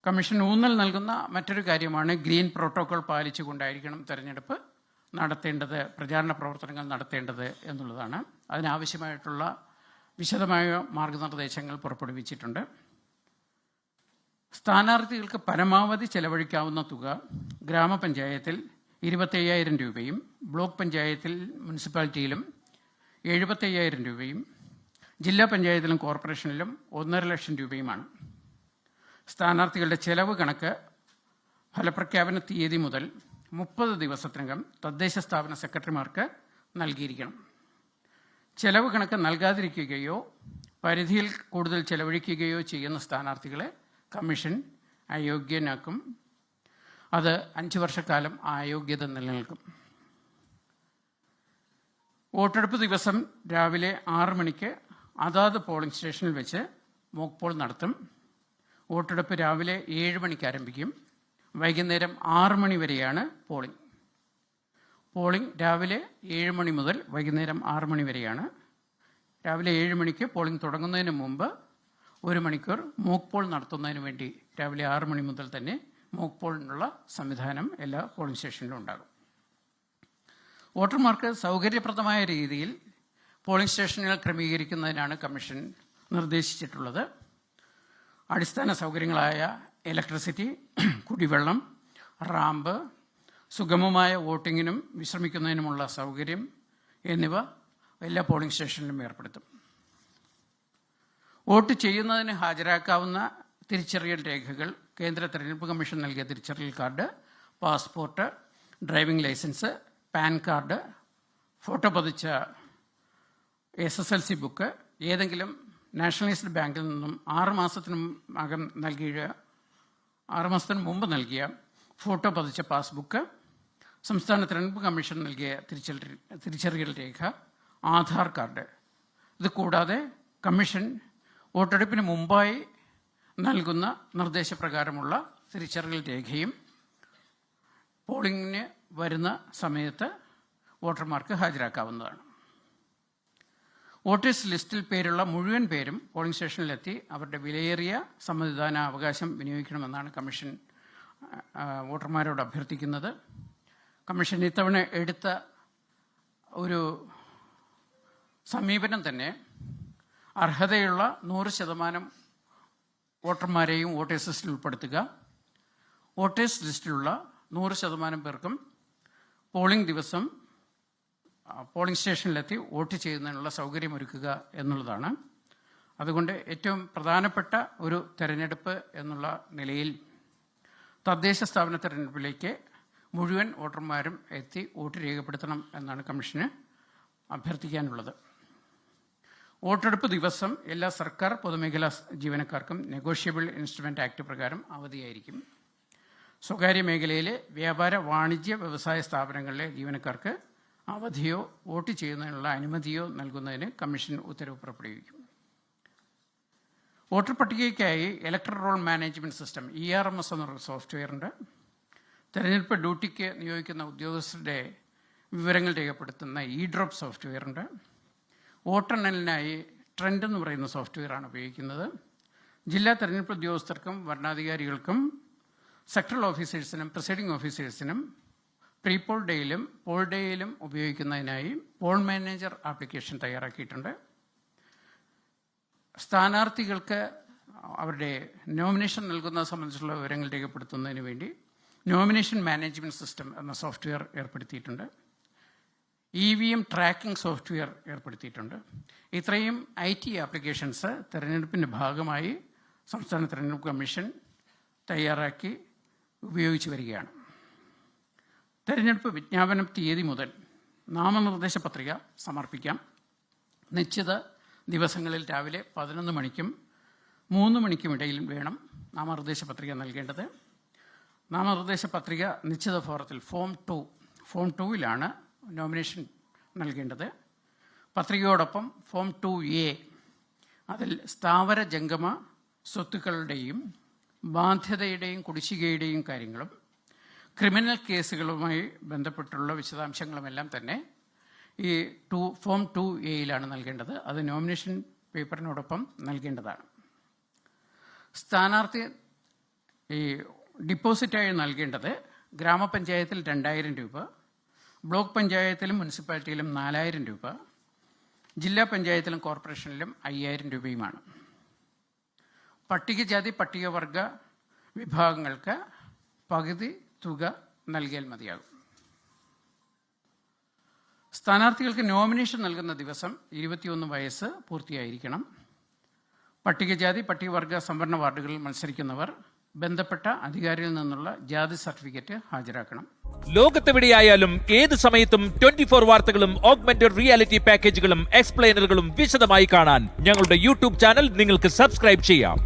Commission ഊന്നൽ നൽകുന്ന മറ്റൊരു കാര്യമാണ് ഗ്രീൻ പ്രോട്ടോകോൾ പാലിച്ചുകൊണ്ടായിരിക്കണം തെരഞ്ഞെടുപ്പ് നടത്തേണ്ടത്, പ്രചാരണ പ്രവർത്തനങ്ങൾ നടത്തേണ്ടത് എന്നുള്ളതാണ്. അതിനാവശ്യമായിട്ടുള്ള വിശദമായ മാർഗനിർദ്ദേശങ്ങൾ പുറപ്പെടുവിച്ചിട്ടുണ്ട്. സ്ഥാനാർത്ഥികൾക്ക് പരമാവധി ചെലവഴിക്കാവുന്ന തുക ഗ്രാമപഞ്ചായത്തിൽ 25,000 രൂപയും ബ്ലോക്ക് പഞ്ചായത്തിൽ മുനിസിപ്പാലിറ്റിയിലും 75,000 രൂപയും ജില്ലാ പഞ്ചായത്തിലും കോർപ്പറേഷനിലും 1.5 ലക്ഷം രൂപയുമാണ്. സ്ഥാനാർത്ഥികളുടെ ചെലവ് കണക്ക് ഫലപ്രഖ്യാപന തീയതി മുതൽ 30 ദിവസത്തിനകം തദ്ദേശ സ്ഥാപന സെക്രട്ടറിമാർക്ക് നൽകിയിരിക്കണം. ചെലവ് കണക്ക് നൽകാതിരിക്കുകയോ പരിധിയിൽ കൂടുതൽ ചെലവഴിക്കുകയോ ചെയ്യുന്ന സ്ഥാനാർത്ഥികളെ കമ്മീഷൻ അയോഗ്യനാക്കും. അത് 5 വർഷക്കാലം അയോഗ്യത നിലനിൽക്കും. വോട്ടെടുപ്പ് ദിവസം രാവിലെ 6 മണിക്ക് അതാത് പോളിംഗ് സ്റ്റേഷനിൽ വെച്ച് മോക്ക് പോൾ നടത്തും. വോട്ടെടുപ്പ് രാവിലെ 7 മണിക്ക് ആരംഭിക്കും. വൈകുന്നേരം 6 മണി വരെയാണ് പോളിംഗ്. പോളിംഗ് രാവിലെ 7 മണി മുതൽ വൈകുന്നേരം 6 മണി വരെയാണ്. രാവിലെ 7 മണിക്ക് പോളിംഗ് തുടങ്ങുന്നതിന് മുമ്പ് 1 മണിക്കൂർ മോക്ക് പോൾ നടത്തുന്നതിന് വേണ്ടി രാവിലെ 6 മണി മുതൽ തന്നെ മോക്ക് പോളിനുള്ള സംവിധാനം എല്ലാ പോളിംഗ് സ്റ്റേഷനിലും ഉണ്ടാകും. വോട്ടർമാർക്ക് സൗകര്യപ്രദമായ രീതിയിൽ പോളിംഗ് സ്റ്റേഷനുകൾ ക്രമീകരിക്കുന്നതിനാണ് കമ്മീഷൻ നിർദ്ദേശിച്ചിട്ടുള്ളത്. അടിസ്ഥാന സൗകര്യങ്ങളായ ഇലക്ട്രിസിറ്റി, കുടിവെള്ളം, റാമ്പ്, സുഗമമായ വോട്ടിങ്ങിനും വിശ്രമിക്കുന്നതിനുമുള്ള സൗകര്യം എന്നിവ എല്ലാ പോളിംഗ് സ്റ്റേഷനിലും ഏർപ്പെടുത്തും. വോട്ട് ചെയ്യുന്നതിന് ഹാജരാക്കാവുന്ന തിരിച്ചറിയൽ രേഖകൾ കേന്ദ്ര തെരഞ്ഞെടുപ്പ് കമ്മീഷൻ നൽകിയ തിരിച്ചറിയൽ card, passport, driving licence, PAN card, photo പതിച്ച SSLC ബുക്ക്, ഏതെങ്കിലും നാഷണലൈസ്ഡ് ബാങ്കിൽ നിന്നും 6 മാസത്തിന് മുമ്പ് നൽകിയ ഫോട്ടോ പതിച്ച പാസ്ബുക്ക്, സംസ്ഥാന തെരഞ്ഞെടുപ്പ് കമ്മീഷൻ നൽകിയ തിരിച്ചറിയൽ രേഖ, ആധാർ കാർഡ്. ഇത് കൂടാതെ കമ്മീഷൻ വോട്ടെടുപ്പിന് മുമ്പായി നൽകുന്ന നിർദ്ദേശപ്രകാരമുള്ള തിരിച്ചറിയൽ രേഖയും പോളിംഗിന് വരുന്ന സമയത്ത് വോട്ടർമാർക്ക് ഹാജരാക്കാവുന്നതാണ്. വോട്ടേഴ്സ് ലിസ്റ്റിൽ പേരുള്ള മുഴുവൻ പേരും പോളിംഗ് സ്റ്റേഷനിലെത്തി അവരുടെ വിലയേറിയ സമ്മതിദാന അവകാശം വിനിയോഗിക്കണമെന്നാണ് കമ്മീഷൻ വോട്ടർമാരോട് അഭ്യർത്ഥിക്കുന്നത്. കമ്മീഷൻ ഇത്തവണ എടുത്ത ഒരു സമീപനം തന്നെ അർഹതയുള്ള 100% വോട്ടർമാരെയും വോട്ടേഴ്സ് ലിസ്റ്റിൽ ഉൾപ്പെടുത്തുക, വോട്ടേഴ്സ് ലിസ്റ്റിലുള്ള 100% പേർക്കും പോളിംഗ് ദിവസം പോളിംഗ് സ്റ്റേഷനിലെത്തി വോട്ട് ചെയ്യുന്നതിനുള്ള സൗകര്യമൊരുക്കുക എന്നുള്ളതാണ്. അതുകൊണ്ട് ഏറ്റവും പ്രധാനപ്പെട്ട ഒരു തെരഞ്ഞെടുപ്പ് എന്നുള്ള നിലയിൽ തദ്ദേശ സ്ഥാപന തെരഞ്ഞെടുപ്പിലേക്ക് മുഴുവൻ വോട്ടർമാരും എത്തി വോട്ട് രേഖപ്പെടുത്തണം എന്നാണ് കമ്മീഷന് അഭ്യർത്ഥിക്കാനുള്ളത്. വോട്ടെടുപ്പ് ദിവസം എല്ലാ സർക്കാർ പൊതുമേഖലാ ജീവനക്കാർക്കും നെഗോഷ്യബിൾ ഇൻസ്ട്രുമെന്റ് ആക്ട് പ്രകാരം അവധിയായിരിക്കും. സ്വകാര്യ മേഖലയിലെ വ്യാപാര, വാണിജ്യ, വ്യവസായ സ്ഥാപനങ്ങളിലെ ജീവനക്കാർക്ക് അവധിയോ വോട്ട് ചെയ്യുന്നതിനുള്ള അനുമതിയോ നൽകുന്നതിന് കമ്മീഷൻ ഉത്തരവ് പുറപ്പെടുവിക്കും. വോട്ടർ പട്ടികയ്ക്കായി electoral roll management system ERMS എന്നൊരു സോഫ്റ്റ്വെയർ ഉണ്ട്. തെരഞ്ഞെടുപ്പ് ഡ്യൂട്ടിക്ക് നിയോഗിക്കുന്ന ഉദ്യോഗസ്ഥരുടെ വിവരങ്ങൾ രേഖപ്പെടുത്തുന്ന ഡ്രോപ്പ് സോഫ്റ്റ്വെയർ ഉണ്ട്. വോട്ടെണ്ണലിനായി ട്രെൻഡ് എന്ന് പറയുന്ന സോഫ്റ്റ്വെയറാണ് ഉപയോഗിക്കുന്നത്. ജില്ലാ തെരഞ്ഞെടുപ്പ് ഉദ്യോഗസ്ഥർക്കും വരണാധികാരികൾക്കും സെക്ടറൽ ഓഫീസേഴ്സിനും പ്രിസൈഡിംഗ് ഓഫീസേഴ്സിനും പ്രീ പോൾ ഡേയിലും പോൾ ഡേയിലും ഉപയോഗിക്കുന്നതിനായി പോൾ മാനേജർ ആപ്ലിക്കേഷൻ തയ്യാറാക്കിയിട്ടുണ്ട്. സ്ഥാനാർത്ഥികൾക്ക് അവരുടെ നോമിനേഷൻ നൽകുന്നത് സംബന്ധിച്ചുള്ള വിവരങ്ങൾ രേഖപ്പെടുത്തുന്നതിന് വേണ്ടി നോമിനേഷൻ മാനേജ്മെന്റ് സിസ്റ്റം എന്ന സോഫ്റ്റ്വെയർ ഏർപ്പെടുത്തിയിട്ടുണ്ട്. EVM ട്രാക്കിംഗ് സോഫ്റ്റ്വെയർ ഏർപ്പെടുത്തിയിട്ടുണ്ട്. ഇത്രയും IT ആപ്ലിക്കേഷൻസ് തെരഞ്ഞെടുപ്പിൻ്റെ ഭാഗമായി സംസ്ഥാന തെരഞ്ഞെടുപ്പ് കമ്മീഷൻ തയ്യാറാക്കി ഉപയോഗിച്ചു വരികയാണ്. തെരഞ്ഞെടുപ്പ് വിജ്ഞാപനം തീയതി മുതൽ നാമനിർദ്ദേശ പത്രിക സമർപ്പിക്കാം. നിശ്ചിത ദിവസങ്ങളിൽ രാവിലെ 11 മണിക്കും 3 മണിക്കും ഇടയിൽ വേണം നാമനിർദ്ദേശ പത്രിക നൽകേണ്ടത്. നാമനിർദ്ദേശ പത്രിക നിശ്ചിത ഫോറത്തിൽ ഫോം 2-ലാണ് നോമിനേഷൻ നൽകേണ്ടത്. പത്രികയോടൊപ്പം ഫോം 2A അതിൽ സ്ഥാവര ജംഗമ സ്വത്തുക്കളുടെയും ബാധ്യതയുടെയും കുടിശ്ശികയുടെയും കാര്യങ്ങളും ക്രിമിനൽ കേസുകളുമായി ബന്ധപ്പെട്ടുള്ള വിശദാംശങ്ങളുമെല്ലാം തന്നെ ഈ ഫോം 2A നൽകേണ്ടത്. അത് നോമിനേഷൻ പേപ്പറിനോടൊപ്പം നൽകേണ്ടതാണ്. സ്ഥാനാർത്ഥി ഈ ഡിപ്പോസിറ്റായി നൽകേണ്ടത് ഗ്രാമപഞ്ചായത്തിൽ 2000 രൂപ, ബ്ലോക്ക് പഞ്ചായത്തിലും മുനിസിപ്പാലിറ്റിയിലും 4000 രൂപ, ജില്ലാ പഞ്ചായത്തിലും കോർപ്പറേഷനിലും 5000 രൂപയുമാണ്. പട്ടികജാതി പട്ടികവർഗ വിഭാഗങ്ങൾക്ക് പകുതി തുക നൽകിയാൽ മതിയാകും. സ്ഥാനാർത്ഥികൾക്ക് നോമിനേഷൻ നൽകുന്ന ദിവസം 21 വയസ്സ് പൂർത്തിയായിരിക്കണം. പട്ടികജാതി പട്ടികവർഗ സംവരണ വാർഡുകളിൽ മത്സരിക്കുന്നവർ ബന്ധപ്പെട്ട അധികാരിയിൽ നിന്നുള്ള ജാതി സർട്ടിഫിക്കറ്റ് ഹാജരാക്കണം. ലോകത്തെവിടെയായാലും ഏത് സമയത്തും 24 വാർത്തകളും ഓഗ്മെന്റഡ് റിയാലിറ്റി പാക്കേജുകളും എക്സ്പ്ലെയിനറുകളും വിശദമായി കാണാൻ ഞങ്ങളുടെ യൂട്യൂബ് ചാനൽ നിങ്ങൾക്ക് സബ്സ്ക്രൈബ് ചെയ്യാം.